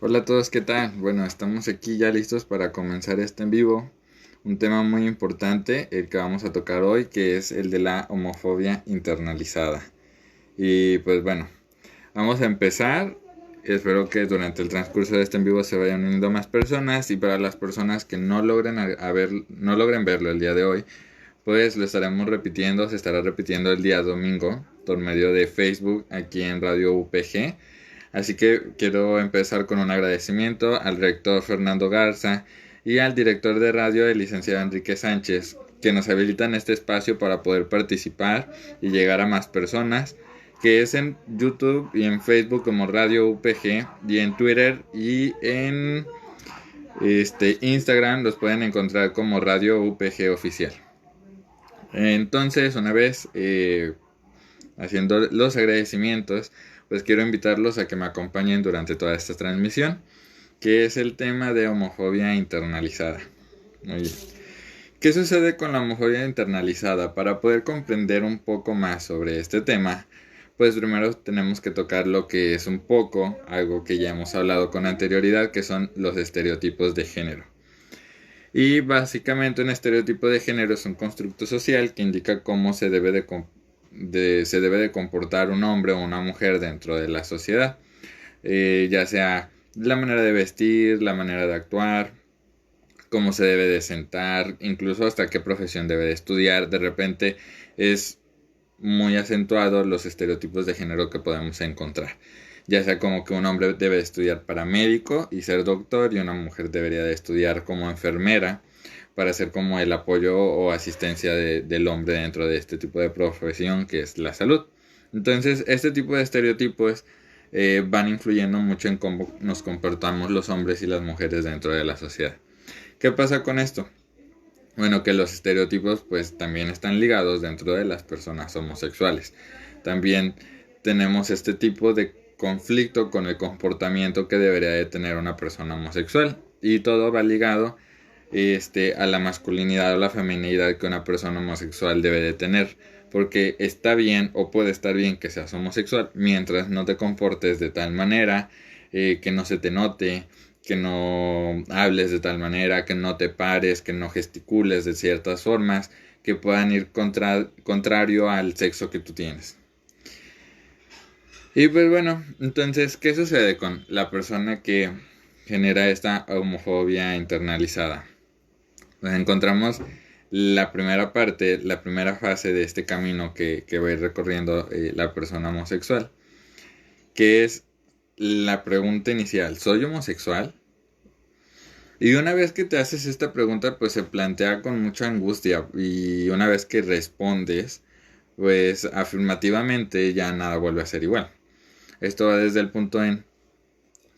Hola a todos, ¿qué tal? Bueno, estamos aquí ya listos para comenzar este en vivo. Un tema muy importante, el que vamos a tocar hoy, que es el de la homofobia internalizada. Y pues bueno, vamos a empezar. Espero que durante el transcurso de este en vivo se vayan uniendo más personas y para las personas que no logren, no logren verlo el día de hoy, pues lo estaremos repitiendo, se estará repitiendo el día domingo por medio de Facebook aquí en Radio UPG. Así que quiero empezar con un agradecimiento al rector Fernando Garza y al director de radio, el licenciado Enrique Sánchez, que nos habilitan este espacio para poder participar y llegar a más personas, que es en YouTube y en Facebook como Radio UPG y en Twitter y en Instagram los pueden encontrar como Radio UPG Oficial. Entonces, una vez haciendo los agradecimientos, pues quiero invitarlos a que me acompañen durante toda esta transmisión, que es el tema de homofobia internalizada. Muy bien. ¿Qué sucede con la homofobia internalizada? Para poder comprender un poco más sobre este tema, pues primero tenemos que tocar lo que es un poco, algo que ya hemos hablado con anterioridad, que son los estereotipos de género. Y básicamente un estereotipo de género es un constructo social que indica cómo se debe de comportar un hombre o una mujer dentro de la sociedad. Ya sea la manera de vestir, la manera de actuar, cómo se debe de sentar, incluso hasta qué profesión debe de estudiar. De repente es muy acentuado los estereotipos de género que podemos encontrar. Ya sea como que un hombre debe de estudiar para médico y ser doctor y una mujer debería de estudiar como enfermera para ser como el apoyo o asistencia del hombre dentro de este tipo de profesión que es la salud. Entonces, este tipo de estereotipos van influyendo mucho en cómo nos comportamos los hombres y las mujeres dentro de la sociedad. ¿Qué pasa con esto? Bueno, que los estereotipos pues también están ligados dentro de las personas homosexuales. También tenemos este tipo de conflicto con el comportamiento que debería de tener una persona homosexual. Y todo va ligado a la masculinidad o la feminidad que una persona homosexual debe de tener. Porque está bien o puede estar bien que seas homosexual mientras no te comportes de tal manera que no se te note, que no hables de tal manera, que no te pares, que no gesticules de ciertas formas que puedan ir contrario al sexo que tú tienes. Y pues bueno, entonces, ¿qué sucede con la persona que genera esta homofobia internalizada? Pues encontramos la primera parte, la primera fase de este camino que va a ir recorriendo la persona homosexual, que es la pregunta inicial: ¿soy homosexual? Y una vez que te haces esta pregunta, pues se plantea con mucha angustia. Y una vez que respondes, pues afirmativamente ya nada vuelve a ser igual. Esto va desde el punto en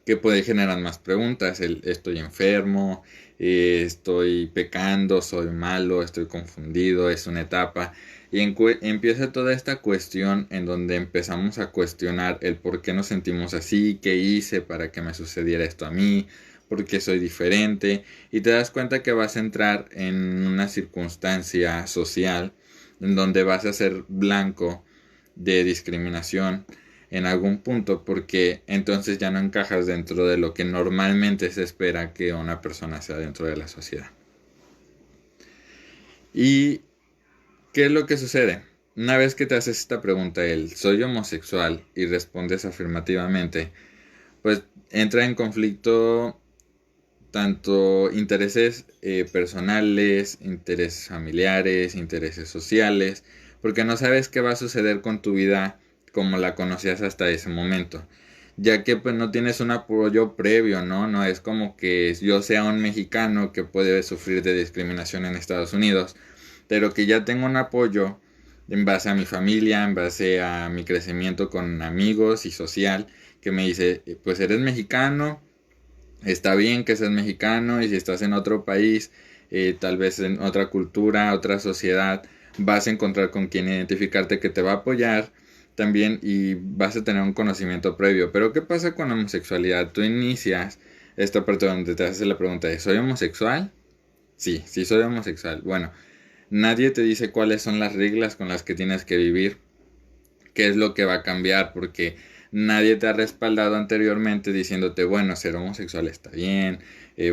que puede generar más preguntas. Estoy enfermo, estoy pecando, soy malo, estoy confundido, es una etapa. Y empieza toda esta cuestión en donde empezamos a cuestionar el por qué nos sentimos así, qué hice para que me sucediera esto a mí, por qué soy diferente. Y te das cuenta que vas a entrar en una circunstancia social en donde vas a ser blanco de discriminación en algún punto, porque entonces ya no encajas dentro de lo que normalmente se espera que una persona sea dentro de la sociedad. ¿Y qué es lo que sucede? Una vez que te haces esta pregunta, el ¿soy homosexual? Y respondes afirmativamente, pues entra en conflicto tanto intereses personales, intereses familiares, intereses sociales, porque no sabes qué va a suceder con tu vida como la conocías hasta ese momento, ya que pues no tienes un apoyo previo, ¿no? No es como que yo sea un mexicano que puede sufrir de discriminación en Estados Unidos, pero que ya tengo un apoyo en base a mi familia, en base a mi crecimiento con amigos y social, que me dice, pues eres mexicano, está bien que seas mexicano, y si estás en otro país, tal vez en otra cultura, otra sociedad, vas a encontrar con quien identificarte que te va a apoyar también y vas a tener un conocimiento previo. Pero ¿qué pasa con la homosexualidad? Tú inicias esta parte donde te haces la pregunta de ¿soy homosexual? Sí, sí soy homosexual. Bueno, nadie te dice cuáles son las reglas con las que tienes que vivir, qué es lo que va a cambiar, porque nadie te ha respaldado anteriormente diciéndote, bueno, ser homosexual está bien,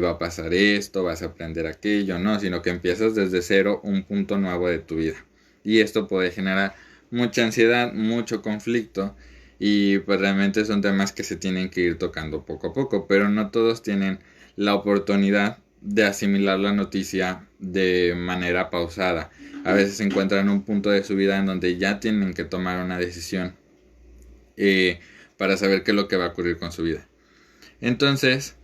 va a pasar esto, vas a aprender aquello, no, sino que empiezas desde cero un punto nuevo de tu vida. Y esto puede generar mucha ansiedad, mucho conflicto, y pues realmente son temas que se tienen que ir tocando poco a poco, pero no todos tienen la oportunidad de asimilar la noticia de manera pausada. A veces se encuentran en un punto de su vida en donde ya tienen que tomar una decisión para saber qué es lo que va a ocurrir con su vida. Entonces,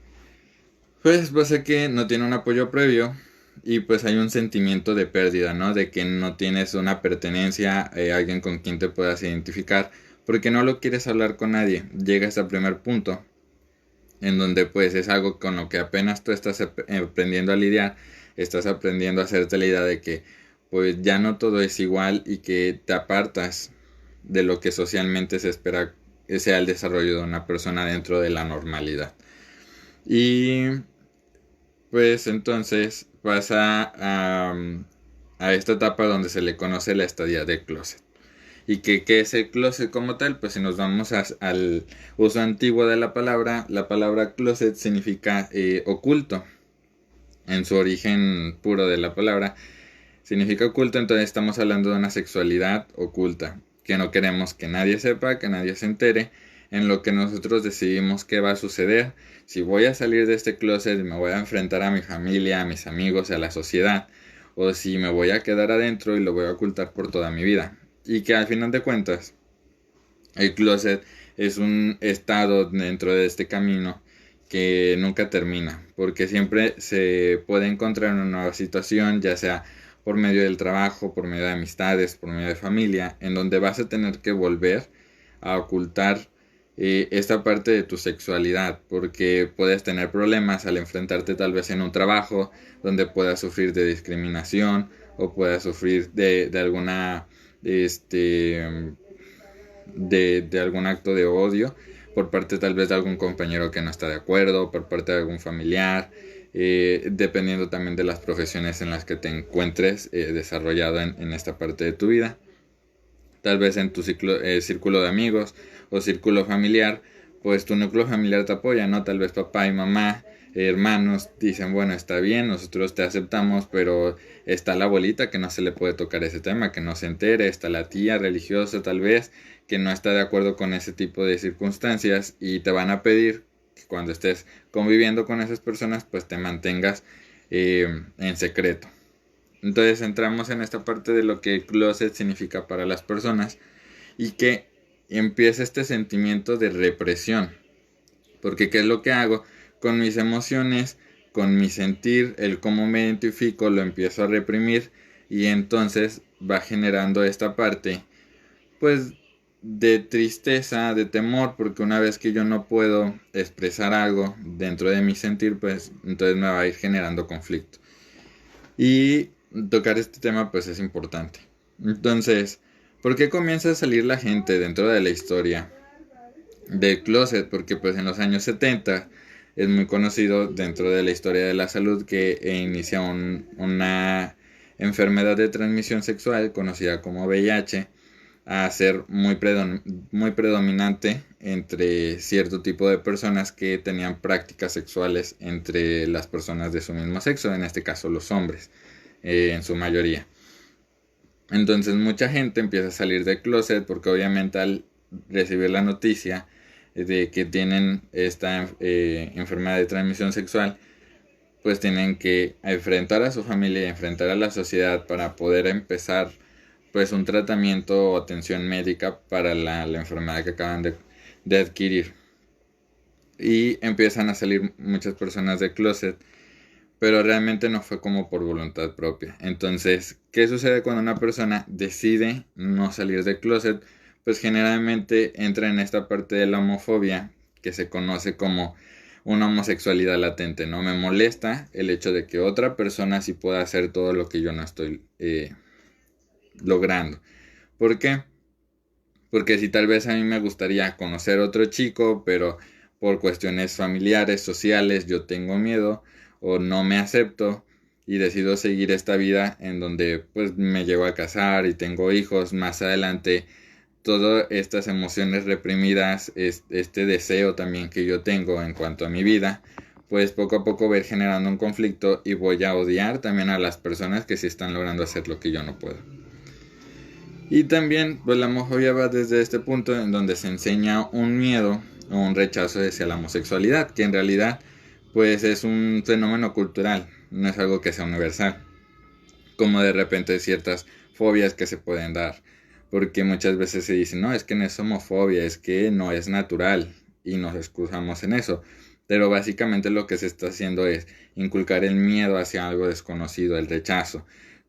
pues pasa que no tiene un apoyo previo y pues hay un sentimiento de pérdida, ¿no? De que no tienes una pertenencia, alguien con quien te puedas identificar, porque no lo quieres hablar con nadie. Llega hasta el primer punto en donde pues es algo con lo que apenas tú estás aprendiendo a lidiar, estás aprendiendo a hacerte la idea de que pues ya no todo es igual y que te apartas de lo que socialmente se espera que sea el desarrollo de una persona dentro de la normalidad. Y pues entonces pasa a esta etapa donde se le conoce la estadía de closet. ¿Y qué es el closet como tal? Pues si nos vamos al uso antiguo de la palabra closet significa oculto. En su origen puro de la palabra significa oculto, entonces estamos hablando de una sexualidad oculta, que no queremos que nadie sepa, que nadie se entere, en lo que nosotros decidimos qué va a suceder, si voy a salir de este closet y me voy a enfrentar a mi familia, a mis amigos, a la sociedad, o si me voy a quedar adentro y lo voy a ocultar por toda mi vida. Y que al final de cuentas, el closet es un estado dentro de este camino que nunca termina, porque siempre se puede encontrar una nueva situación, ya sea por medio del trabajo, por medio de amistades, por medio de familia, en donde vas a tener que volver a ocultar esta parte de tu sexualidad, porque puedes tener problemas al enfrentarte tal vez en un trabajo donde puedas sufrir de discriminación o puedas sufrir de alguna de algún acto de odio por parte tal vez de algún compañero que no está de acuerdo, por parte de algún familiar, dependiendo también de las profesiones en las que te encuentres desarrollado en esta parte de tu vida. Tal vez en tu círculo de amigos o círculo familiar, pues tu núcleo familiar te apoya, ¿no? Tal vez papá y mamá, hermanos dicen, bueno, está bien, nosotros te aceptamos, pero está la abuelita que no se le puede tocar ese tema, que no se entere, está la tía religiosa tal vez, que no está de acuerdo con ese tipo de circunstancias y te van a pedir que cuando estés conviviendo con esas personas, pues te mantengas en secreto. Entonces entramos en esta parte de lo que el closet significa para las personas y que empieza este sentimiento de represión. Porque ¿qué es lo que hago? Con mis emociones, con mi sentir, el cómo me identifico, lo empiezo a reprimir y entonces va generando esta parte, pues, de tristeza, de temor, porque una vez que yo no puedo expresar algo dentro de mi sentir, pues entonces me va a ir generando conflicto. Y tocar este tema pues es importante. Entonces, ¿por qué comienza a salir la gente dentro de la historia del closet? Porque pues en los años 70 es muy conocido dentro de la historia de la salud que inicia una enfermedad de transmisión sexual conocida como VIH a ser muy predominante entre cierto tipo de personas que tenían prácticas sexuales entre las personas de su mismo sexo, en este caso los hombres, en su mayoría. Entonces mucha gente empieza a salir del closet porque obviamente al recibir la noticia de que tienen esta enfermedad de transmisión sexual, pues tienen que enfrentar a su familia y enfrentar a la sociedad para poder empezar pues un tratamiento o atención médica para la enfermedad que acaban de adquirir. Y empiezan a salir muchas personas del closet, pero realmente no fue como por voluntad propia. Entonces, ¿qué sucede cuando una persona decide no salir del closet? Pues generalmente entra en esta parte de la homofobia que se conoce como una homosexualidad latente. No me molesta el hecho de que otra persona sí pueda hacer todo lo que yo no estoy logrando. ¿Por qué? Porque si tal vez a mí me gustaría conocer otro chico, pero por cuestiones familiares, sociales, yo tengo miedo o no me acepto y decido seguir esta vida en donde pues me llego a casar y tengo hijos, más adelante todas estas emociones reprimidas, este deseo también que yo tengo en cuanto a mi vida, pues poco a poco voy a ir generando un conflicto y voy a odiar también a las personas que sí están logrando hacer lo que yo no puedo. Y también, pues la homofobia va desde este punto en donde se enseña un miedo o un rechazo hacia la homosexualidad, que en realidad, pues es un fenómeno cultural, no es algo que sea universal, como de repente ciertas fobias que se pueden dar, porque muchas veces se dice, no, es que no es homofobia, es que no es natural, y nos excusamos en eso, pero básicamente lo que se está haciendo es inculcar el miedo hacia algo desconocido, el rechazo,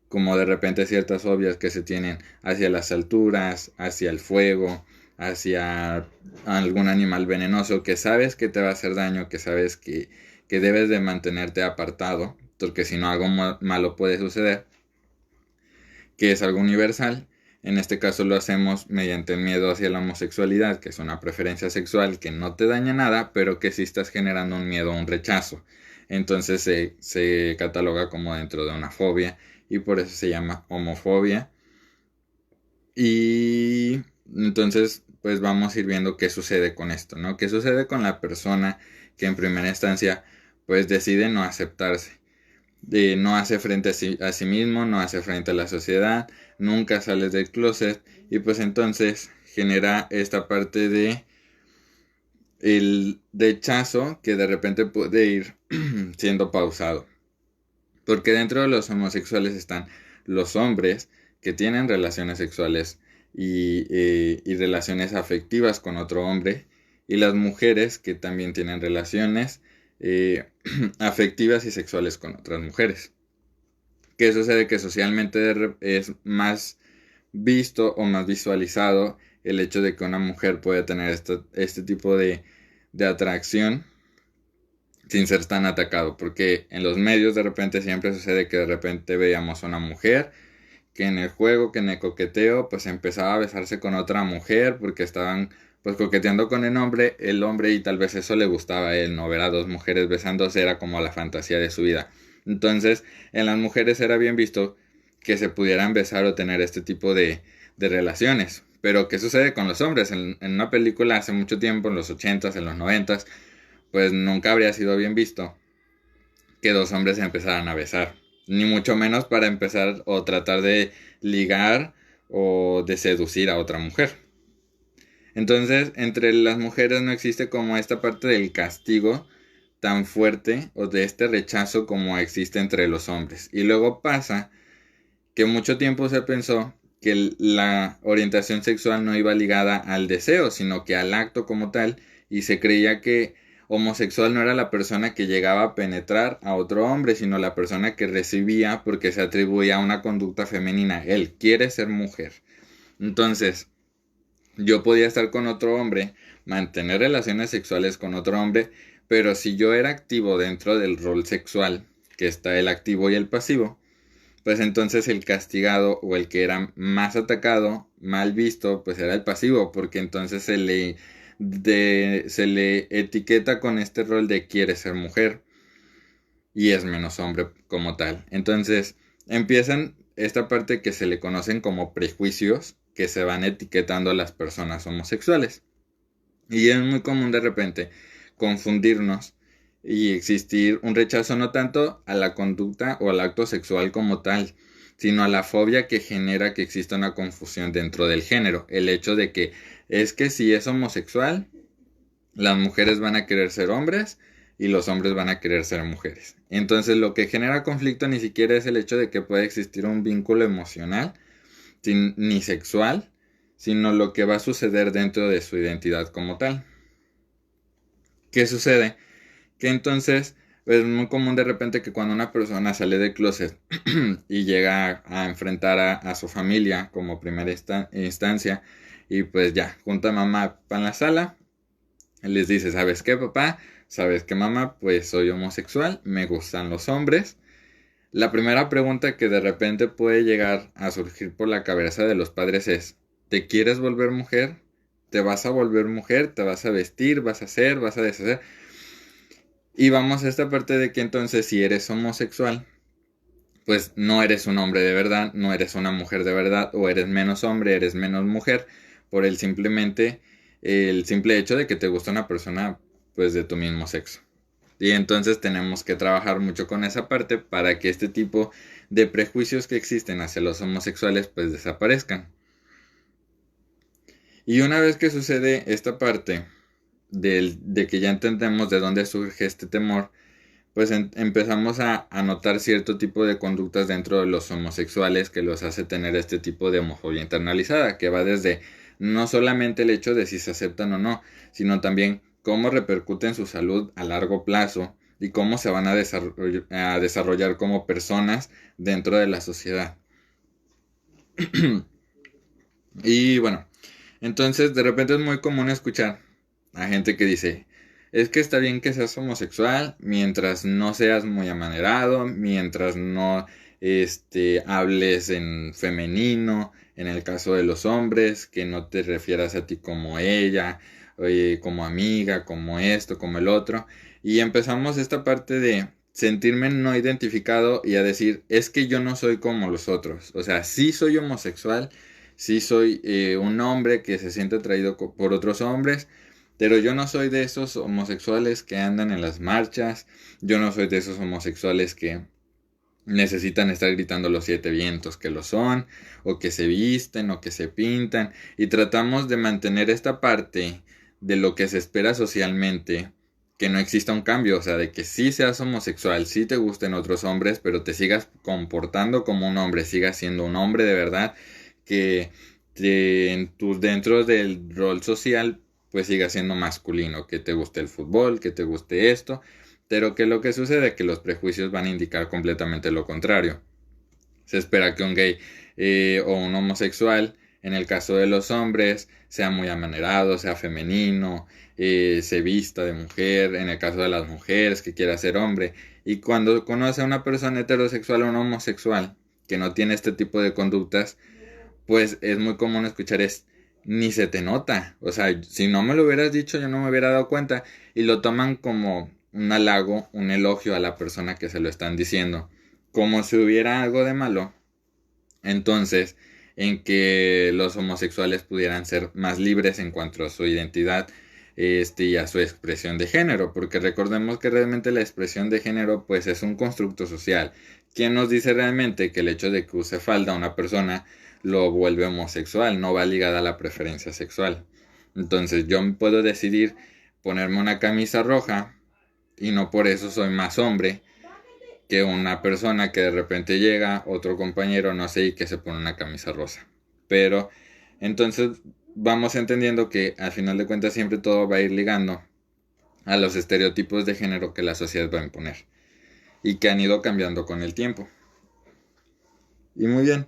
como de repente ciertas fobias que se tienen hacia las alturas, hacia el fuego, hacia algún animal venenoso que sabes que te va a hacer daño, que sabes que debes de mantenerte apartado, porque si no algo malo puede suceder, que es algo universal. En este caso lo hacemos mediante el miedo hacia la homosexualidad, que es una preferencia sexual que no te daña nada, pero que sí estás generando un miedo o un rechazo. Entonces se cataloga como dentro de una fobia y por eso se llama homofobia. Y entonces pues vamos a ir viendo qué sucede con esto, ¿no? ¿Qué sucede con la persona que en primera instancia pues decide no aceptarse? No hace frente a sí mismo, no hace frente a la sociedad, nunca sales del closet y pues entonces genera esta parte de el rechazo que de repente puede ir siendo pausado. Porque dentro de los homosexuales están los hombres que tienen relaciones sexuales y relaciones afectivas con otro hombre y las mujeres que también tienen relaciones eh, afectivas y sexuales con otras mujeres. ¿Qué sucede? Que socialmente es más visto o más visualizado el hecho de que una mujer puede tener este tipo de atracción sin ser tan atacado, porque en los medios de repente siempre sucede que de repente veíamos a una mujer que en el juego, que en el coqueteo, pues empezaba a besarse con otra mujer porque estaban pues coqueteando con el hombre y tal vez eso le gustaba a él, no ver a dos mujeres besándose era como la fantasía de su vida. Entonces, en las mujeres era bien visto que se pudieran besar o tener este tipo de relaciones. Pero, ¿qué sucede con los hombres? En una película hace mucho tiempo, en los 80s, en los 90s, pues nunca habría sido bien visto que dos hombres se empezaran a besar. Ni mucho menos para empezar o tratar de ligar o de seducir a otra mujer. Entonces, entre las mujeres no existe como esta parte del castigo tan fuerte o de este rechazo como existe entre los hombres. Y luego pasa que mucho tiempo se pensó que la orientación sexual no iba ligada al deseo, sino que al acto como tal, y se creía que homosexual no era la persona que llegaba a penetrar a otro hombre, sino la persona que recibía porque se atribuía a una conducta femenina. Él quiere ser mujer. Entonces, yo podía estar con otro hombre, mantener relaciones sexuales con otro hombre, pero si yo era activo dentro del rol sexual, que está el activo y el pasivo, pues entonces el castigado o el que era más atacado, mal visto, pues era el pasivo, porque entonces se le etiqueta con este rol de quiere ser mujer y es menos hombre como tal. Entonces empiezan esta parte que se le conocen como prejuicios que se van etiquetando a las personas homosexuales. Y es muy común de repente confundirnos y existir un rechazo no tanto a la conducta o al acto sexual como tal, sino a la fobia que genera que exista una confusión dentro del género. El hecho de que es que si es homosexual, las mujeres van a querer ser hombres y los hombres van a querer ser mujeres. Entonces lo que genera conflicto ni siquiera es el hecho de que pueda existir un vínculo emocional ni sexual, sino lo que va a suceder dentro de su identidad como tal. ¿Qué sucede? Que entonces es muy común de repente que cuando una persona sale del closet y llega a enfrentar a su familia como primera instancia y pues ya, junta a mamá en la sala, les dice, ¿sabes qué, papá? ¿Sabes qué, mamá? Pues soy homosexual, me gustan los hombres. La primera pregunta que de repente puede llegar a surgir por la cabeza de los padres es, ¿te quieres volver mujer? ¿Te vas a volver mujer? ¿Te vas a vestir? ¿Vas a hacer? ¿Vas a deshacer? Y vamos a esta parte de que entonces si eres homosexual, pues no eres un hombre de verdad, no eres una mujer de verdad, o eres menos hombre, eres menos mujer, por el simple hecho de que te gusta una persona pues de tu mismo sexo. Y entonces tenemos que trabajar mucho con esa parte para que este tipo de prejuicios que existen hacia los homosexuales pues desaparezcan. Y una vez que sucede esta parte de que ya entendemos de dónde surge este temor, pues empezamos a notar cierto tipo de conductas dentro de los homosexuales que los hace tener este tipo de homofobia internalizada, que va desde no solamente el hecho de si se aceptan o no, sino también cómo repercute en su salud a largo plazo y cómo se van a desarrollar como personas dentro de la sociedad. Y bueno, entonces de repente es muy común escuchar a gente que dice, es que está bien que seas homosexual mientras no seas muy amanerado, mientras no hables en femenino, en el caso de los hombres, que no te refieras a ti como ella, como amiga, como esto, como el otro. Y empezamos esta parte de sentirme no identificado y a decir, es que yo no soy como los otros. O sea, sí soy homosexual, sí soy un hombre que se siente atraído por otros hombres, pero yo no soy de esos homosexuales que andan en las marchas, yo no soy de esos homosexuales que necesitan estar gritando los 7 vientos que lo son, o que se visten, o que se pintan, y tratamos de mantener esta parte de lo que se espera socialmente, que no exista un cambio, o sea, de que sí seas homosexual, sí te gusten otros hombres, pero te sigas comportando como un hombre, sigas siendo un hombre de verdad, que dentro del rol social pues siga siendo masculino, que te guste el fútbol, que te guste esto, pero que lo que sucede es que los prejuicios van a indicar completamente lo contrario. Se espera que un gay o un homosexual, en el caso de los hombres, sea muy amanerado, sea femenino, se vista de mujer, en el caso de las mujeres, que quiera ser hombre. Y cuando conoce a una persona heterosexual o un homosexual que no tiene este tipo de conductas, pues es muy común escuchar ni se te nota. O sea, si no me lo hubieras dicho, yo no me hubiera dado cuenta. Y lo toman como un halago, un elogio a la persona que se lo están diciendo. Como si hubiera algo de malo. Entonces, en que los homosexuales pudieran ser más libres en cuanto a su identidad y a su expresión de género. Porque recordemos que realmente la expresión de género pues es un constructo social. ¿Quién nos dice realmente que el hecho de que use falda una persona lo vuelve homosexual? No va ligada a la preferencia sexual. Entonces yo puedo decidir ponerme una camisa roja y no por eso soy más hombre que una persona que de repente llega, otro compañero, no sé, y que se pone una camisa rosa. Pero entonces vamos entendiendo que al final de cuentas siempre todo va a ir ligando a los estereotipos de género que la sociedad va a imponer y que han ido cambiando con el tiempo. Y muy bien,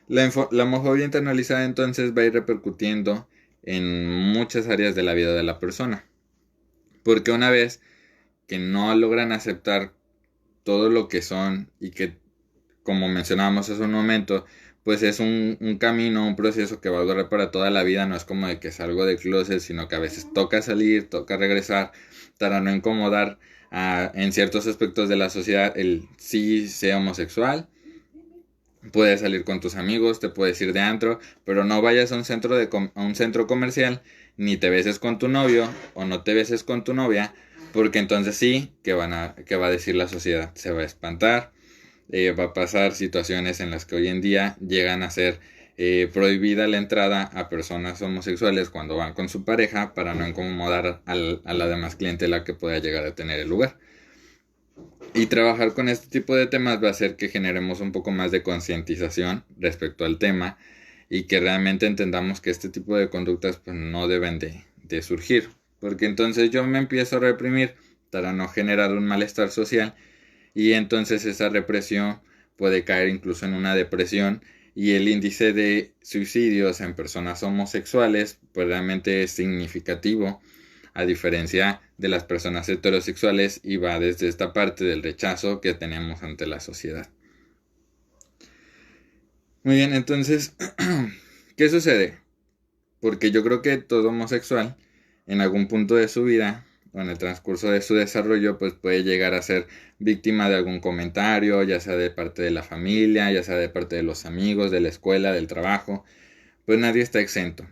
la homofobia internalizada entonces va a ir repercutiendo en muchas áreas de la vida de la persona. Porque una vez que no logran aceptar todo lo que son y que, como mencionábamos hace un momento, pues es un camino, un proceso que va a durar para toda la vida. No es como de que salgo del closet, sino que a veces toca salir, toca regresar para no incomodar en ciertos aspectos de la sociedad el sí sea homosexual. Puedes salir con tus amigos, te puedes ir de antro, pero no vayas a un centro comercial, ni te beses con tu novio o no te beses con tu novia, porque entonces sí, ¿qué va a decir la sociedad? Se va a espantar, va a pasar situaciones en las que hoy en día llegan a ser prohibida la entrada a personas homosexuales cuando van con su pareja para no incomodar a la demás clientela que pueda llegar a tener el lugar. Y trabajar con este tipo de temas va a hacer que generemos un poco más de concientización respecto al tema y que realmente entendamos que este tipo de conductas pues, no deben de surgir. Porque entonces yo me empiezo a reprimir para no generar un malestar social y entonces esa represión puede caer incluso en una depresión y el índice de suicidios en personas homosexuales pues realmente es significativo, a diferencia de las personas heterosexuales, y va desde esta parte del rechazo que tenemos ante la sociedad. Muy bien, entonces, ¿qué sucede? Porque yo creo que todo homosexual, en algún punto de su vida, o en el transcurso de su desarrollo, pues puede llegar a ser víctima de algún comentario, ya sea de parte de la familia, ya sea de parte de los amigos, de la escuela, del trabajo. Pues nadie está exento.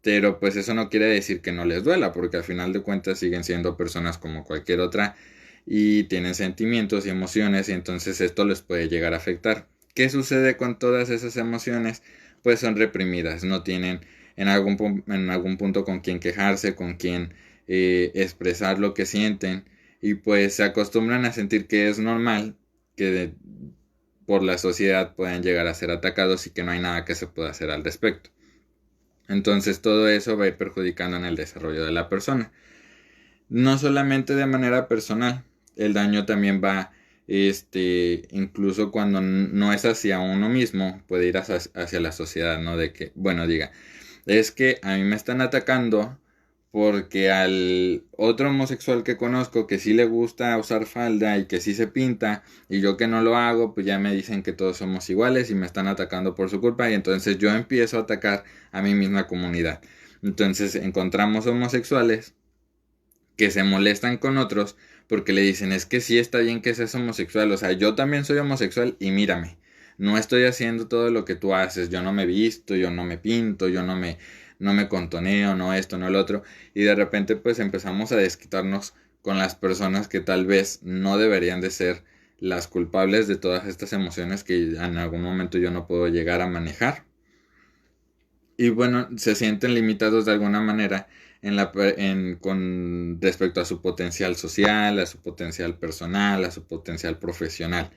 Pero pues eso no quiere decir que no les duela, porque al final de cuentas siguen siendo personas como cualquier otra y tienen sentimientos y emociones, y entonces esto les puede llegar a afectar. ¿Qué sucede con todas esas emociones? Pues son reprimidas, no tienen en algún punto con quien quejarse, con quien expresar lo que sienten, y pues se acostumbran a sentir que es normal que por la sociedad puedan llegar a ser atacados y que no hay nada que se pueda hacer al respecto. Entonces todo eso va a ir perjudicando en el desarrollo de la persona. No solamente de manera personal, el daño también va, incluso cuando no es hacia uno mismo, puede ir hacia la sociedad, ¿no? De que, bueno, diga, es que a mí me están atacando porque al otro homosexual que conozco que sí le gusta usar falda y que sí se pinta y yo que no lo hago, pues ya me dicen que todos somos iguales y me están atacando por su culpa, y entonces yo empiezo a atacar a mi misma comunidad. Entonces encontramos homosexuales que se molestan con otros porque le dicen, es que sí está bien que seas homosexual, o sea, yo también soy homosexual y mírame, no estoy haciendo todo lo que tú haces, yo no me visto, yo no me pinto, yo no me contoneo, no esto, no el otro, y de repente pues empezamos a desquitarnos con las personas que tal vez no deberían de ser las culpables de todas estas emociones que en algún momento yo no puedo llegar a manejar. Y bueno, se sienten limitados de alguna manera con respecto a su potencial social, a su potencial personal, a su potencial profesional.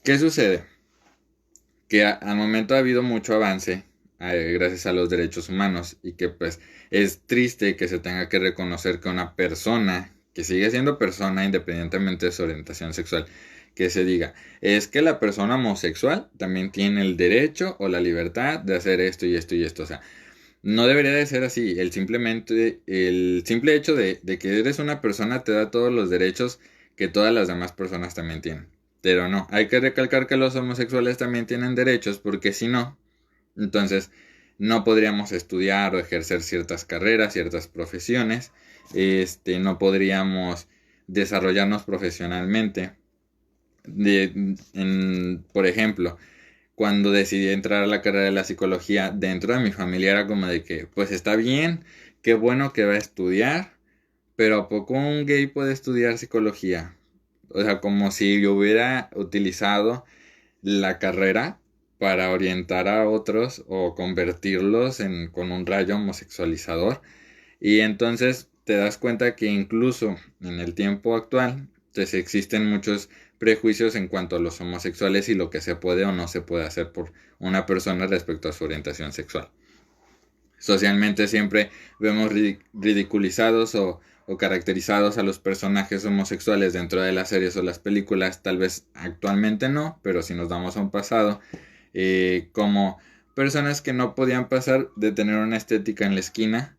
¿Qué sucede? Que al momento ha habido mucho avance gracias a los derechos humanos, y que pues es triste que se tenga que reconocer que una persona, que sigue siendo persona independientemente de su orientación sexual, que se diga, es que la persona homosexual también tiene el derecho o la libertad de hacer esto y esto y esto. O sea, no debería de ser así. El simple hecho de que eres una persona te da todos los derechos que todas las demás personas también tienen. Pero no, hay que recalcar que los homosexuales también tienen derechos, porque si no, entonces no podríamos estudiar o ejercer ciertas carreras, ciertas profesiones, no podríamos desarrollarnos profesionalmente. Por ejemplo, cuando decidí entrar a la carrera de la psicología, dentro de mi familia era como de que, pues está bien, qué bueno que va a estudiar, pero ¿a poco un gay puede estudiar psicología? O sea, como si yo hubiera utilizado la carrera para orientar a otros o convertirlos con un rayo homosexualizador. Y entonces te das cuenta que incluso en el tiempo actual, pues existen muchos prejuicios en cuanto a los homosexuales y lo que se puede o no se puede hacer por una persona respecto a su orientación sexual. Socialmente siempre vemos ridiculizados o caracterizados a los personajes homosexuales dentro de las series o las películas, tal vez actualmente no, pero si nos damos a un pasado, como personas que no podían pasar de tener una estética en la esquina,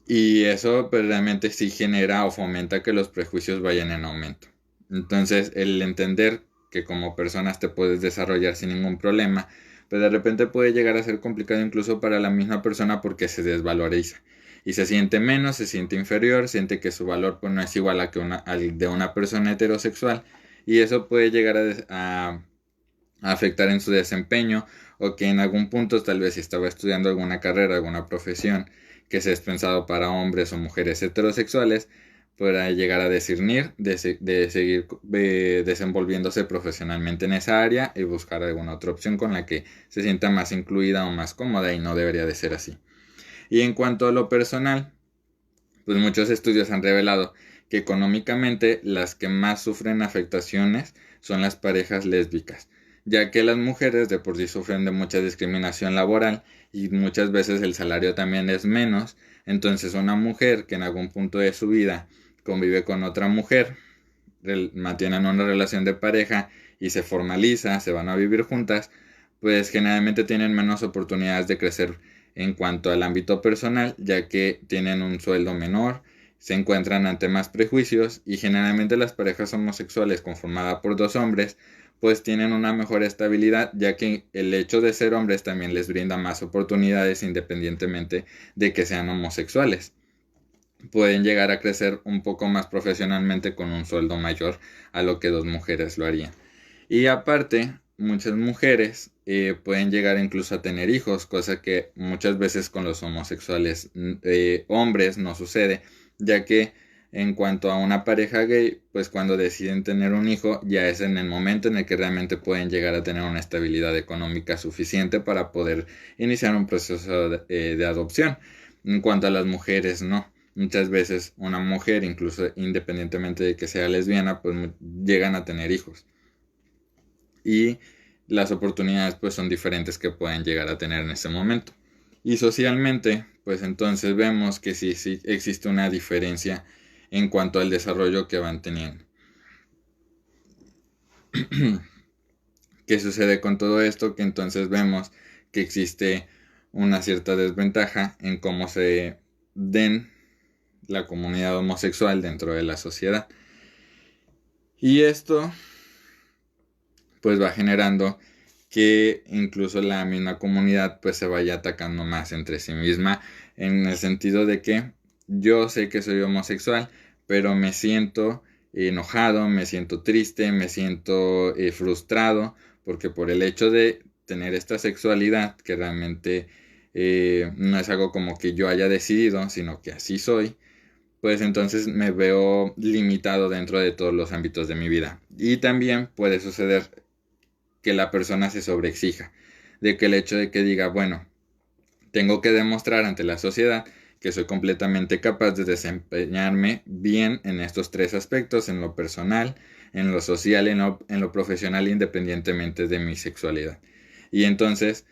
y eso pues realmente sí genera o fomenta que los prejuicios vayan en aumento. Entonces el entender que como personas te puedes desarrollar sin ningún problema, pero de repente puede llegar a ser complicado incluso para la misma persona, porque se desvaloriza y se siente menos, se siente inferior, siente que su valor pues no es igual al de una persona heterosexual, y eso puede llegar a afectar en su desempeño, o que en algún punto tal vez si estaba estudiando alguna carrera, alguna profesión que se es pensado para hombres o mujeres heterosexuales, pueda llegar a discernir de seguir desenvolviéndose profesionalmente en esa área y buscar alguna otra opción con la que se sienta más incluida o más cómoda, y no debería de ser así. Y en cuanto a lo personal, pues muchos estudios han revelado que económicamente las que más sufren afectaciones son las parejas lésbicas, ya que las mujeres de por sí sufren de mucha discriminación laboral y muchas veces el salario también es menos. Entonces una mujer que en algún punto de su vida convive con otra mujer, mantienen una relación de pareja y se formaliza, se van a vivir juntas, pues generalmente tienen menos oportunidades de crecer en cuanto al ámbito personal, ya que tienen un sueldo menor, se encuentran ante más prejuicios, y generalmente las parejas homosexuales conformadas por dos hombres pues tienen una mejor estabilidad, ya que el hecho de ser hombres también les brinda más oportunidades independientemente de que sean homosexuales. Pueden llegar a crecer un poco más profesionalmente con un sueldo mayor a lo que dos mujeres lo harían. Y aparte, muchas mujeres pueden llegar incluso a tener hijos, cosa que muchas veces con los homosexuales hombres no sucede, ya que en cuanto a una pareja gay, pues cuando deciden tener un hijo ya es en el momento en el que realmente pueden llegar a tener una estabilidad económica suficiente para poder iniciar un proceso de adopción. En cuanto a las mujeres, no. Muchas veces una mujer, incluso independientemente de que sea lesbiana, pues llegan a tener hijos. Y las oportunidades pues son diferentes que pueden llegar a tener en ese momento. Y socialmente, pues entonces vemos que sí existe una diferencia en cuanto al desarrollo que van teniendo. ¿Qué sucede con todo esto? Que entonces vemos que existe una cierta desventaja en cómo se den la comunidad homosexual dentro de la sociedad. Y esto pues va generando que incluso la misma comunidad pues se vaya atacando más entre sí misma, en el sentido de que yo sé que soy homosexual, pero me siento enojado, me siento triste, me siento frustrado, porque por el hecho de tener esta sexualidad, que realmente no es algo como que yo haya decidido, sino que así soy, pues entonces me veo limitado dentro de todos los ámbitos de mi vida. Y también puede suceder que la persona se sobreexija, de que el hecho de que diga, bueno, tengo que demostrar ante la sociedad que soy completamente capaz de desempeñarme bien en estos tres aspectos, en lo personal, en lo social, en lo profesional, independientemente de mi sexualidad. Y entonces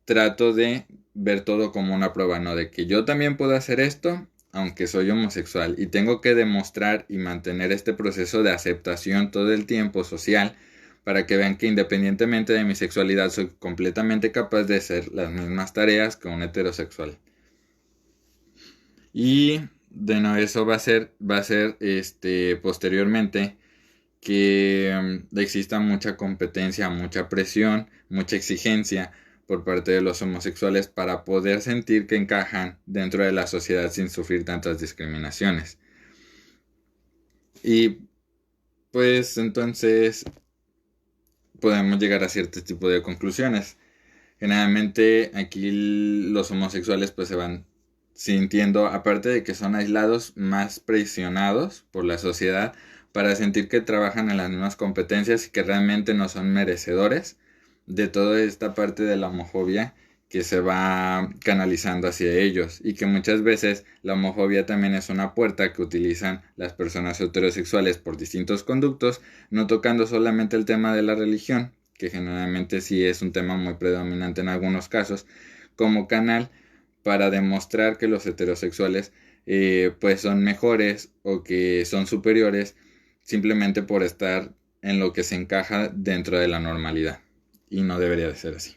trato de ver todo como una prueba, ¿no? De que yo también puedo hacer esto, aunque soy homosexual, y tengo que demostrar y mantener este proceso de aceptación todo el tiempo social, para que vean que independientemente de mi sexualidad soy completamente capaz de hacer las mismas tareas que un heterosexual. Y de nuevo eso va a ser posteriormente que exista mucha competencia, mucha presión, mucha exigencia por parte de los homosexuales para poder sentir que encajan dentro de la sociedad sin sufrir tantas discriminaciones. Y pues entonces podemos llegar a cierto tipo de conclusiones. Generalmente aquí los homosexuales pues se van sintiendo, aparte de que son aislados, más presionados por la sociedad para sentir que trabajan en las mismas competencias y que realmente no son merecedores de toda esta parte de la homofobia que se va canalizando hacia ellos, y que muchas veces la homofobia también es una puerta que utilizan las personas heterosexuales por distintos conductos, no tocando solamente el tema de la religión, que generalmente sí es un tema muy predominante en algunos casos, como canal para demostrar que los heterosexuales pues son mejores o que son superiores simplemente por estar en lo que se encaja dentro de la normalidad, y no debería de ser así.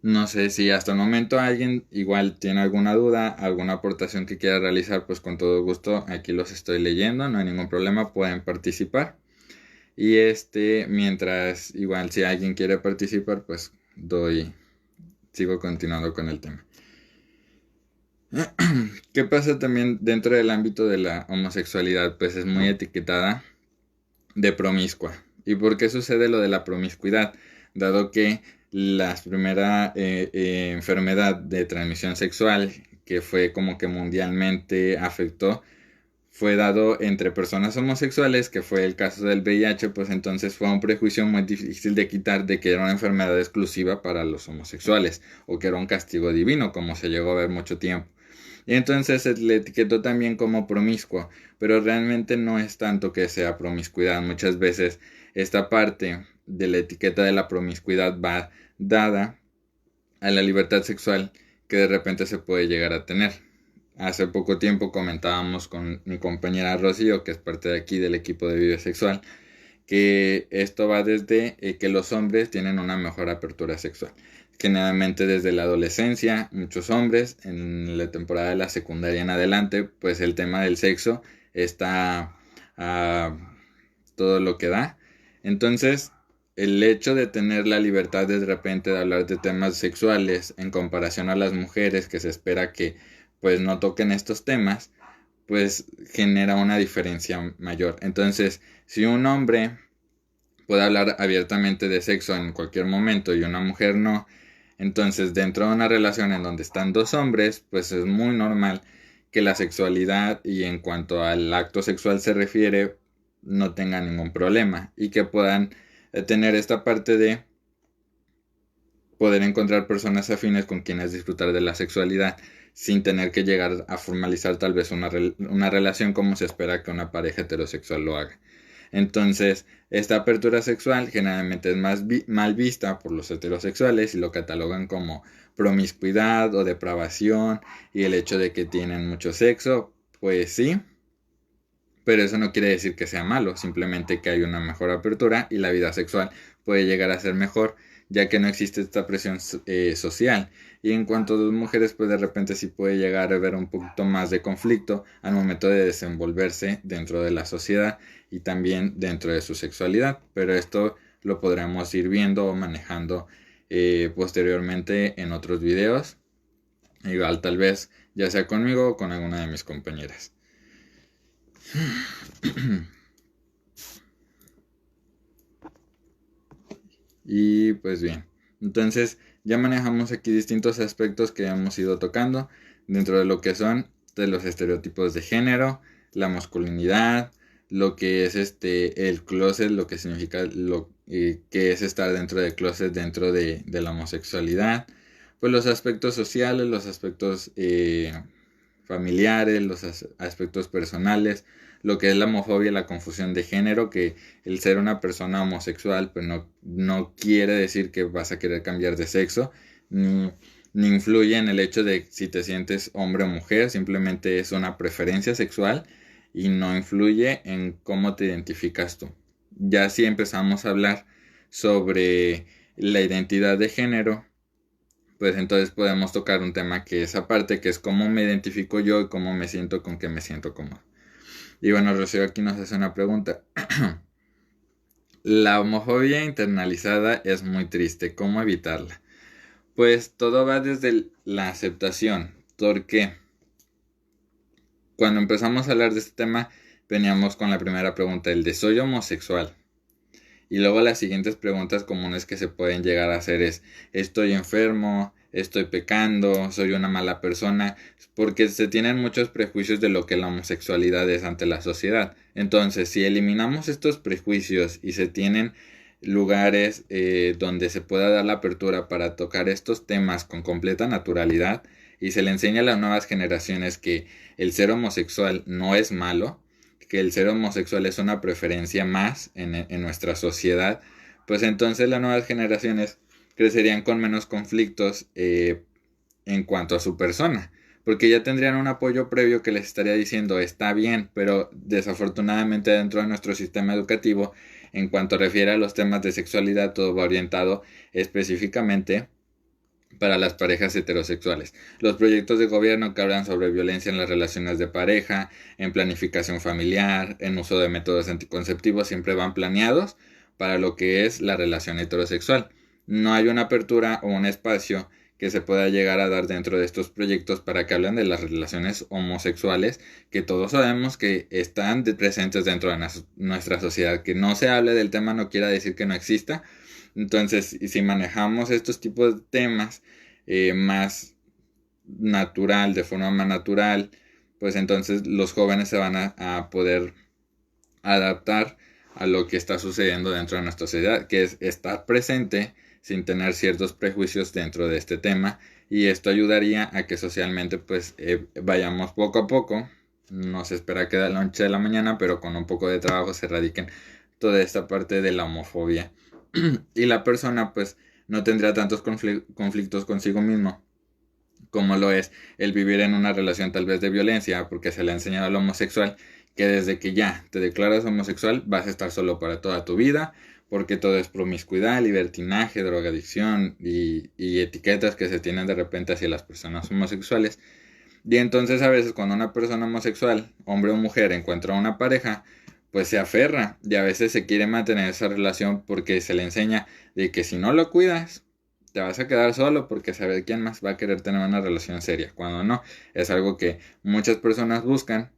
No sé si hasta el momento alguien igual tiene alguna duda, alguna aportación que quiera realizar, pues con todo gusto aquí los estoy leyendo, no hay ningún problema, pueden participar. Y mientras igual si alguien quiere participar, pues sigo continuando con el tema. ¿Qué pasa también dentro del ámbito de la homosexualidad? Pues es muy etiquetada de promiscua. ¿Y por qué sucede lo de la promiscuidad? Dado que la primera enfermedad de transmisión sexual que fue como que mundialmente afectó fue dado entre personas homosexuales, que fue el caso del VIH, pues entonces fue un prejuicio muy difícil de quitar de que era una enfermedad exclusiva para los homosexuales o que era un castigo divino, como se llegó a ver mucho tiempo. Y entonces se le etiquetó también como promiscuo, pero realmente no es tanto que sea promiscuidad. Muchas veces esta parte de la etiqueta de la promiscuidad va dada a la libertad sexual que de repente se puede llegar a tener. Hace poco tiempo comentábamos con mi compañera Rocío, que es parte de aquí del equipo de Vive Sexual, que esto va desde que los hombres tienen una mejor apertura sexual. Generalmente desde la adolescencia, muchos hombres, en la temporada de la secundaria en adelante, pues el tema del sexo está a todo lo que da. Entonces, el hecho de tener la libertad de repente de hablar de temas sexuales en comparación a las mujeres, que se espera que pues no toquen estos temas, pues genera una diferencia mayor. Entonces, si un hombre puede hablar abiertamente de sexo en cualquier momento y una mujer no, entonces dentro de una relación en donde están dos hombres, pues es muy normal que la sexualidad y en cuanto al acto sexual se refiere, no tengan ningún problema y que puedan tener esta parte de poder encontrar personas afines con quienes disfrutar de la sexualidad sin tener que llegar a formalizar tal vez una relación como se espera que una pareja heterosexual lo haga. Entonces, esta apertura sexual generalmente es más mal vista por los heterosexuales y lo catalogan como promiscuidad o depravación, y el hecho de que tienen mucho sexo, pues sí, pero eso no quiere decir que sea malo, simplemente que hay una mejor apertura y la vida sexual puede llegar a ser mejor, ya que no existe esta presión social. Y en cuanto a dos mujeres, pues de repente sí puede llegar a haber un poquito más de conflicto al momento de desenvolverse dentro de la sociedad y también dentro de su sexualidad. Pero esto lo podremos ir viendo o manejando posteriormente en otros videos. Igual tal vez ya sea conmigo o con alguna de mis compañeras. Y pues bien, entonces ya manejamos aquí distintos aspectos que hemos ido tocando dentro de lo que son de los estereotipos de género, la masculinidad, lo que es el closet, lo que significa lo que es estar dentro del closet dentro de la homosexualidad, pues los aspectos sociales, los aspectos familiares, los aspectos personales, lo que es la homofobia, la confusión de género, que el ser una persona homosexual pues no quiere decir que vas a querer cambiar de sexo, ni influye en el hecho de si te sientes hombre o mujer, simplemente es una preferencia sexual y no influye en cómo te identificas tú. Ya si empezamos a hablar sobre la identidad de género, pues entonces podemos tocar un tema que es aparte, que es cómo me identifico yo y cómo me siento, con qué me siento cómodo. Y bueno, Rocío aquí nos hace una pregunta. La homofobia internalizada es muy triste, ¿cómo evitarla? Pues todo va desde la aceptación, porque cuando empezamos a hablar de este tema veníamos con la primera pregunta, el de ¿soy homosexual? Y luego las siguientes preguntas comunes que se pueden llegar a hacer es, ¿estoy enfermo? ¿Estoy pecando? ¿Soy una mala persona? Porque se tienen muchos prejuicios de lo que la homosexualidad es ante la sociedad. Entonces, si eliminamos estos prejuicios y se tienen lugares donde se pueda dar la apertura para tocar estos temas con completa naturalidad y se le enseña a las nuevas generaciones que el ser homosexual no es malo, que el ser homosexual es una preferencia más en nuestra sociedad, pues entonces las nuevas generaciones crecerían con menos conflictos en cuanto a su persona, porque ya tendrían un apoyo previo que les estaría diciendo está bien, pero desafortunadamente dentro de nuestro sistema educativo, en cuanto refiere a los temas de sexualidad, todo va orientado específicamente para las parejas heterosexuales. Los proyectos de gobierno que hablan sobre violencia en las relaciones de pareja, en planificación familiar, en uso de métodos anticonceptivos, siempre van planeados para lo que es la relación heterosexual. No hay una apertura o un espacio que se pueda llegar a dar dentro de estos proyectos para que hablen de las relaciones homosexuales, que todos sabemos que están presentes dentro de nuestra sociedad. Que no se hable del tema no quiere decir que no exista. Entonces, si manejamos estos tipos de temas más natural, de forma más natural, pues entonces los jóvenes se van a poder adaptar a lo que está sucediendo dentro de nuestra sociedad, que es estar presente sin tener ciertos prejuicios dentro de este tema, y esto ayudaría a que socialmente pues vayamos poco a poco. No se espera que de la noche de la mañana, pero con un poco de trabajo se erradiquen toda esta parte de la homofobia y la persona pues no tendría tantos conflictos consigo mismo como lo es el vivir en una relación tal vez de violencia, porque se le ha enseñado al homosexual que desde que ya te declaras homosexual vas a estar solo para toda tu vida, porque todo es promiscuidad, libertinaje, drogadicción y etiquetas que se tienen de repente hacia las personas homosexuales. Y entonces a veces cuando una persona homosexual, hombre o mujer, encuentra una pareja, pues se aferra y a veces se quiere mantener esa relación porque se le enseña de que si no lo cuidas, te vas a quedar solo porque saber quién más va a querer tener una relación seria. Cuando no, es algo que muchas personas buscan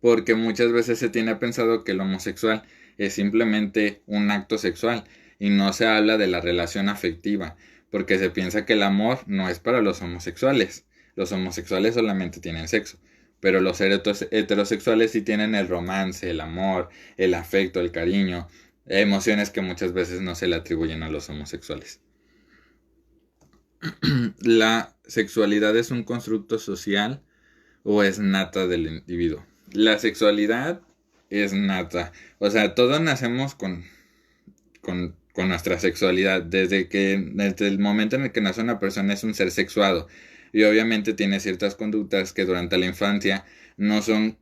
porque muchas veces se tiene pensado que el homosexual es simplemente un acto sexual y no se habla de la relación afectiva, porque se piensa que el amor no es para los homosexuales. Los homosexuales solamente tienen sexo, pero los heterosexuales sí tienen el romance, el amor, el afecto, el cariño, emociones que muchas veces no se le atribuyen a los homosexuales. ¿La sexualidad es un constructo social o es nata del individuo? La sexualidad es nata. O sea, todos nacemos con nuestra sexualidad. Desde el momento en el que nace una persona es un ser sexuado. Y obviamente tiene ciertas conductas que durante la infancia no son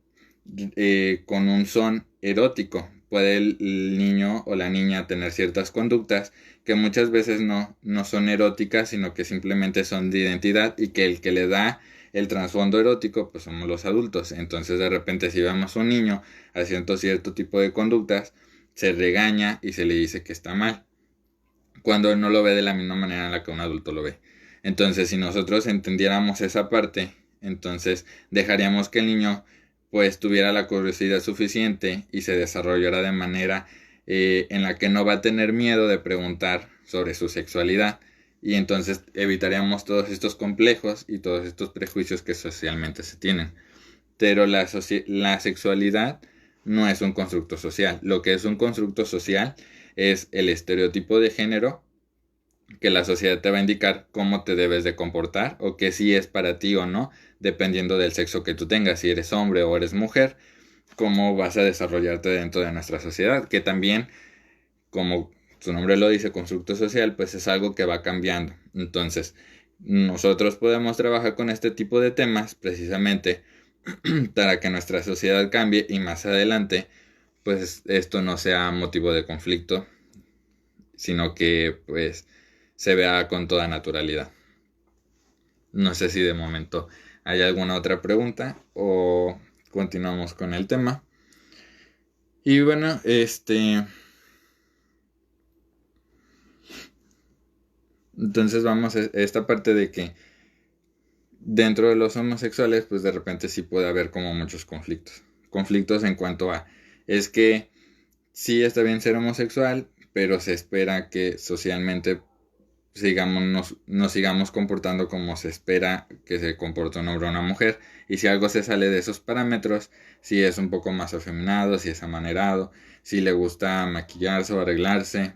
con un son erótico. Puede el niño o la niña tener ciertas conductas que muchas veces no son eróticas, sino que simplemente son de identidad y que el que le da el trasfondo erótico pues somos los adultos. Entonces de repente si vemos a un niño haciendo cierto tipo de conductas, se regaña y se le dice que está mal, cuando no lo ve de la misma manera en la que un adulto lo ve. Entonces si nosotros entendiéramos esa parte, entonces dejaríamos que el niño pues tuviera la curiosidad suficiente y se desarrollara de manera en la que no va a tener miedo de preguntar sobre su sexualidad, y entonces evitaríamos todos estos complejos y todos estos prejuicios que socialmente se tienen. Pero la sexualidad no es un constructo social. Lo que es un constructo social es el estereotipo de género que la sociedad te va a indicar cómo te debes de comportar o que sí es para ti o no, dependiendo del sexo que tú tengas, si eres hombre o eres mujer, cómo vas a desarrollarte dentro de nuestra sociedad, que también, como su nombre lo dice, constructo social, pues es algo que va cambiando. Entonces, nosotros podemos trabajar con este tipo de temas precisamente para que nuestra sociedad cambie y más adelante, pues esto no sea motivo de conflicto, sino que pues se vea con toda naturalidad. No sé si de momento hay alguna otra pregunta o continuamos con el tema. Y bueno, entonces vamos a esta parte de que dentro de los homosexuales, pues de repente sí puede haber como muchos conflictos. Conflictos en cuanto a, es que sí está bien ser homosexual, pero se espera que socialmente nos sigamos comportando como se espera que se comporte un hombre o una mujer. Y si algo se sale de esos parámetros, si es un poco más afeminado, si es amanerado, si le gusta maquillarse o arreglarse,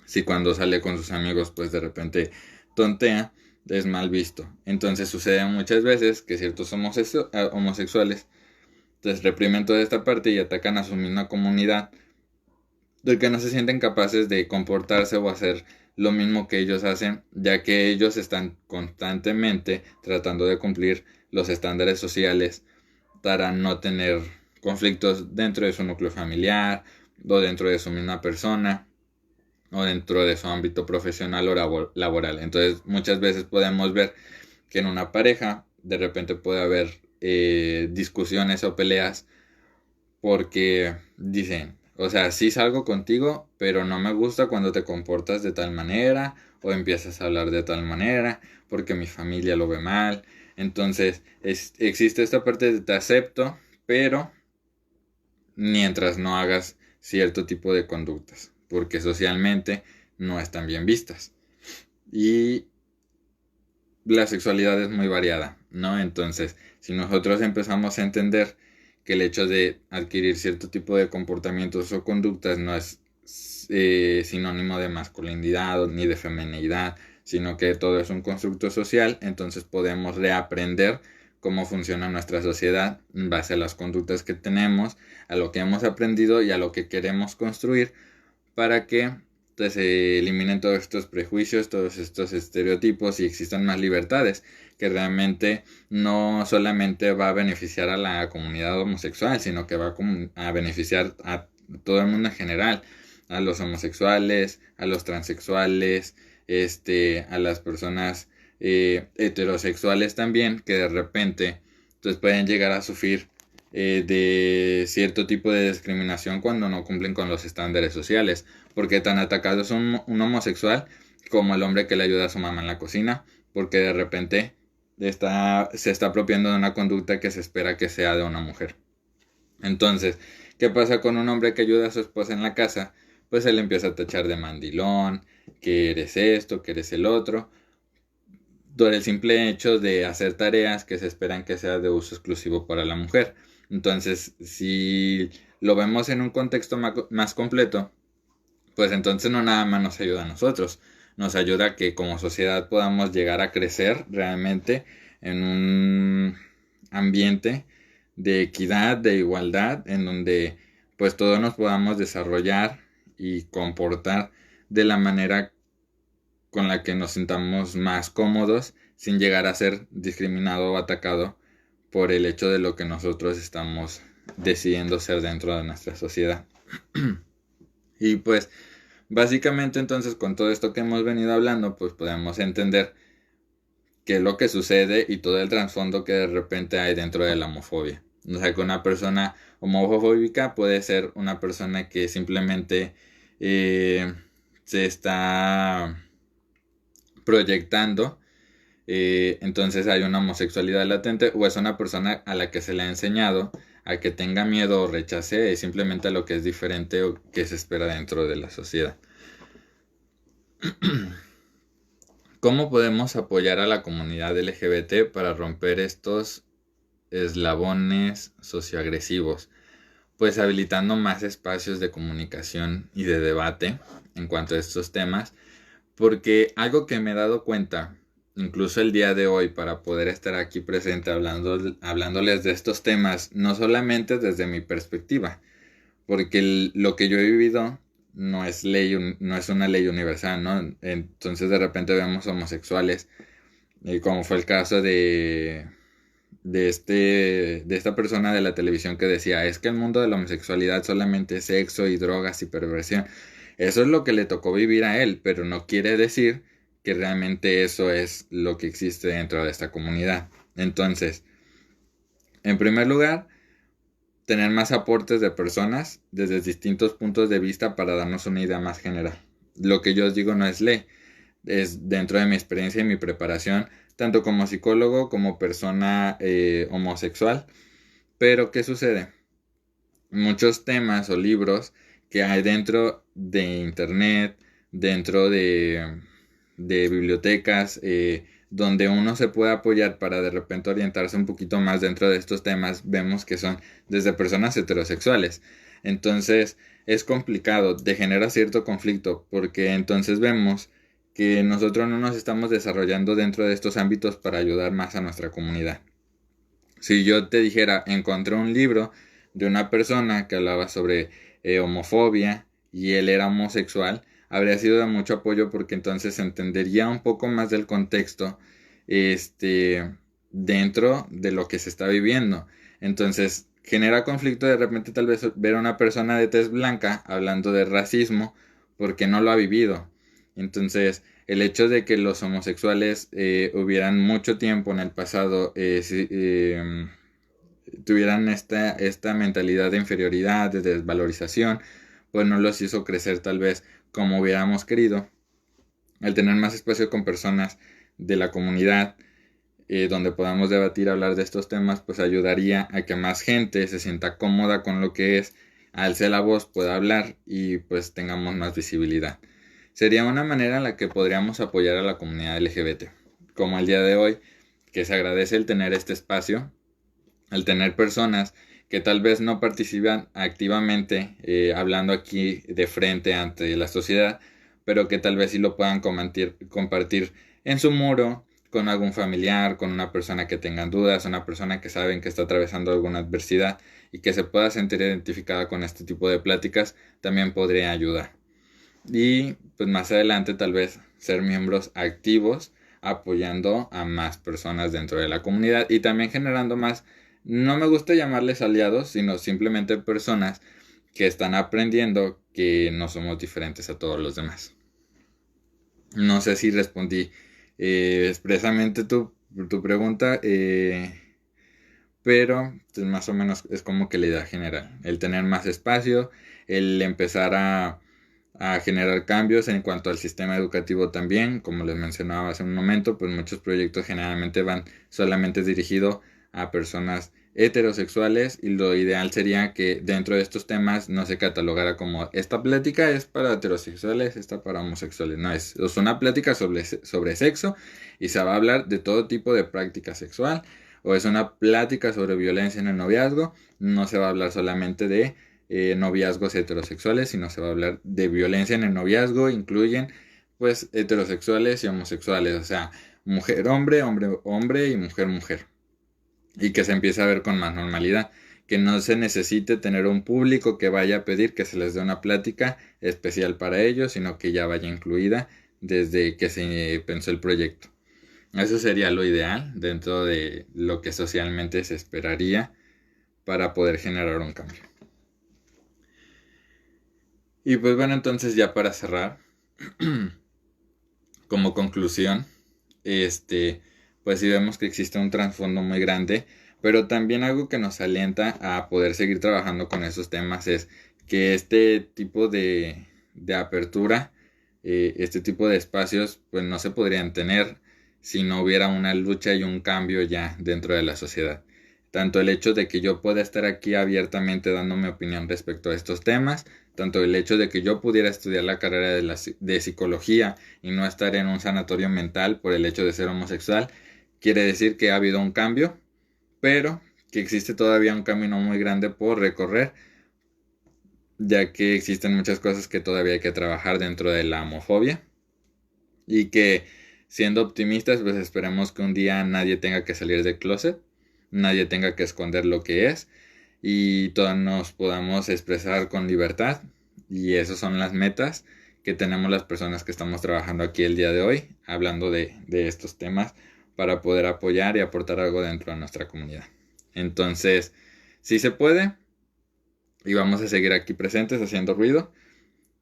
si cuando sale con sus amigos pues de repente tontea, es mal visto. Entonces sucede muchas veces que ciertos homosexuales pues reprimen toda esta parte y atacan a su misma comunidad, de que no se sienten capaces de comportarse o hacer lo mismo que ellos hacen, ya que ellos están constantemente tratando de cumplir los estándares sociales para no tener conflictos dentro de su núcleo familiar o dentro de su misma persona o dentro de su ámbito profesional o laboral. Entonces muchas veces podemos ver que en una pareja de repente puede haber discusiones o peleas porque dicen, o sea, sí salgo contigo, pero no me gusta cuando te comportas de tal manera o empiezas a hablar de tal manera porque mi familia lo ve mal. Entonces existe esta parte de te acepto, pero mientras no hagas cierto tipo de conductas, porque socialmente no están bien vistas. Y la sexualidad es muy variada, ¿no? Entonces, si nosotros empezamos a entender que el hecho de adquirir cierto tipo de comportamientos o conductas no es sinónimo de masculinidad ni de feminidad, sino que todo es un constructo social, entonces podemos reaprender cómo funciona nuestra sociedad en base a las conductas que tenemos, a lo que hemos aprendido y a lo que queremos construir, para que se eliminen todos estos prejuicios, todos estos estereotipos y existan más libertades, que realmente no solamente va a beneficiar a la comunidad homosexual, sino que va a beneficiar a todo el mundo en general, a los homosexuales, a los transexuales, a las personas heterosexuales también, que de repente pues, pueden llegar a sufrir de cierto tipo de discriminación cuando no cumplen con los estándares sociales, porque tan atacado es un homosexual como el hombre que le ayuda a su mamá en la cocina, porque de repente se está apropiando de una conducta que se espera que sea de una mujer. Entonces, ¿qué pasa con un hombre que ayuda a su esposa en la casa? Pues él empieza a tachar de mandilón, que eres esto, que eres el otro, por el simple hecho de hacer tareas que se esperan que sea de uso exclusivo para la mujer. Entonces, si lo vemos en un contexto más completo, pues entonces no nada más nos ayuda a nosotros, nos ayuda a que como sociedad podamos llegar a crecer realmente en un ambiente de equidad, de igualdad, en donde pues todos nos podamos desarrollar y comportar de la manera con la que nos sintamos más cómodos sin llegar a ser discriminado o atacado por el hecho de lo que nosotros estamos decidiendo ser dentro de nuestra sociedad. Y pues básicamente entonces con todo esto que hemos venido hablando pues podemos entender qué es lo que sucede y todo el trasfondo que de repente hay dentro de la homofobia. O sea que una persona homofóbica puede ser una persona que simplemente se está proyectando, entonces hay una homosexualidad latente, o es una persona a la que se le ha enseñado a que tenga miedo o rechace simplemente a lo que es diferente o que se espera dentro de la sociedad. ¿Cómo podemos apoyar a la comunidad LGBT para romper estos eslabones socioagresivos? Pues habilitando más espacios de comunicación y de debate en cuanto a estos temas, porque algo que me he dado cuenta, incluso el día de hoy, para poder estar aquí presente hablándoles de estos temas, no solamente desde mi perspectiva, porque lo que yo he vivido no es no es una ley universal, ¿no? Entonces de repente vemos homosexuales, como fue el caso de esta persona de la televisión que decía, es que el mundo de la homosexualidad solamente es sexo y drogas y perversión. Eso es lo que le tocó vivir a él, pero no quiere decir que realmente eso es lo que existe dentro de esta comunidad. Entonces, en primer lugar, tener más aportes de personas desde distintos puntos de vista para darnos una idea más general. Lo que yo os digo no es ley, es dentro de mi experiencia y mi preparación, tanto como psicólogo como persona homosexual. Pero, ¿qué sucede? Muchos temas o libros que hay dentro de internet, dentro de bibliotecas, donde uno se puede apoyar para de repente orientarse un poquito más dentro de estos temas, vemos que son desde personas heterosexuales. Entonces es complicado, genera cierto conflicto, porque entonces vemos que nosotros no nos estamos desarrollando dentro de estos ámbitos para ayudar más a nuestra comunidad. Si yo te dijera, encontré un libro de una persona que hablaba sobre homofobia y él era homosexual, habría sido de mucho apoyo porque entonces entendería un poco más del contexto dentro de lo que se está viviendo. Entonces genera conflicto de repente tal vez ver a una persona de tez blanca hablando de racismo porque no lo ha vivido. Entonces el hecho de que los homosexuales hubieran mucho tiempo en el pasado tuvieran esta mentalidad de inferioridad, de desvalorización, pues no los hizo crecer tal vez como hubiéramos querido. Al tener más espacio con personas de la comunidad donde podamos debatir, hablar de estos temas, pues ayudaría a que más gente se sienta cómoda con lo que es, alce la voz, pueda hablar y pues tengamos más visibilidad. Sería una manera en la que podríamos apoyar a la comunidad LGBT, como el día de hoy, que se agradece el tener este espacio, el tener personas que tal vez no participan activamente hablando aquí de frente ante la sociedad, pero que tal vez sí lo puedan compartir en su muro, con algún familiar, con una persona que tengan dudas, una persona que saben que está atravesando alguna adversidad y que se pueda sentir identificada con este tipo de pláticas, también podría ayudar. Y pues más adelante tal vez ser miembros activos apoyando a más personas dentro de la comunidad y también generando más, no me gusta llamarles aliados, sino simplemente personas que están aprendiendo que no somos diferentes a todos los demás. No sé si respondí expresamente tu pregunta, pero pues, más o menos es como que la idea general, el tener más espacio, el empezar a generar cambios en cuanto al sistema educativo también, como les mencionaba hace un momento, pues muchos proyectos generalmente van solamente dirigidos a personas heterosexuales, y lo ideal sería que dentro de estos temas no se catalogara como esta plática es para heterosexuales, esta para homosexuales. No, es una plática sobre sexo y se va a hablar de todo tipo de práctica sexual, o es una plática sobre violencia en el noviazgo. No se va a hablar solamente de noviazgos heterosexuales, sino se va a hablar de violencia en el noviazgo. Incluyen pues heterosexuales y homosexuales, o sea, mujer hombre, hombre hombre y mujer mujer, y que se empiece a ver con más normalidad, que no se necesite tener un público que vaya a pedir que se les dé una plática especial para ellos, sino que ya vaya incluida desde que se pensó el proyecto. Eso sería lo ideal dentro de lo que socialmente se esperaría para poder generar un cambio. Y pues bueno, entonces ya para cerrar, como conclusión, pues sí vemos que existe un trasfondo muy grande, pero también algo que nos alienta a poder seguir trabajando con esos temas es que este tipo de apertura, este tipo de espacios, pues no se podrían tener si no hubiera una lucha y un cambio ya dentro de la sociedad. Tanto el hecho de que yo pueda estar aquí abiertamente dando mi opinión respecto a estos temas, tanto el hecho de que yo pudiera estudiar la carrera de psicología y no estar en un sanatorio mental por el hecho de ser homosexual, quiere decir que ha habido un cambio, pero que existe todavía un camino muy grande por recorrer, ya que existen muchas cosas que todavía hay que trabajar dentro de la homofobia, y que, siendo optimistas, pues esperemos que un día nadie tenga que salir del closet, nadie tenga que esconder lo que es, y todos nos podamos expresar con libertad. Y esas son las metas que tenemos las personas que estamos trabajando aquí el día de hoy, hablando de estos temas, para poder apoyar y aportar algo dentro de nuestra comunidad. Entonces, sí se puede, y vamos a seguir aquí presentes haciendo ruido,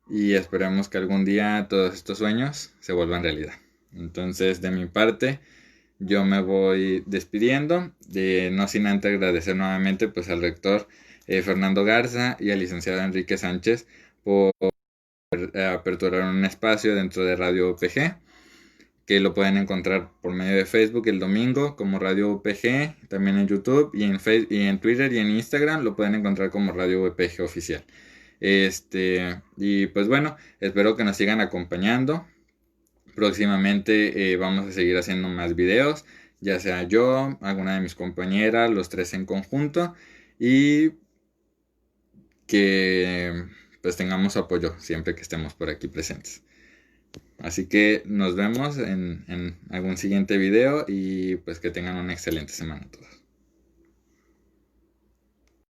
y esperemos que algún día todos estos sueños se vuelvan realidad. Entonces, de mi parte, yo me voy despidiendo, no sin antes agradecer nuevamente pues al rector Fernando Garza y al licenciado Enrique Sánchez por aperturar un espacio dentro de Radio UPG, que lo pueden encontrar por medio de Facebook el domingo como Radio UPG, también en YouTube y en Twitter y en Instagram lo pueden encontrar como Radio UPG Oficial. Y pues bueno, espero que nos sigan acompañando. Próximamente vamos a seguir haciendo más videos, ya sea yo, alguna de mis compañeras, los tres en conjunto, y que pues tengamos apoyo siempre que estemos por aquí presentes. Así que nos vemos en algún siguiente video, y pues que tengan una excelente semana todos.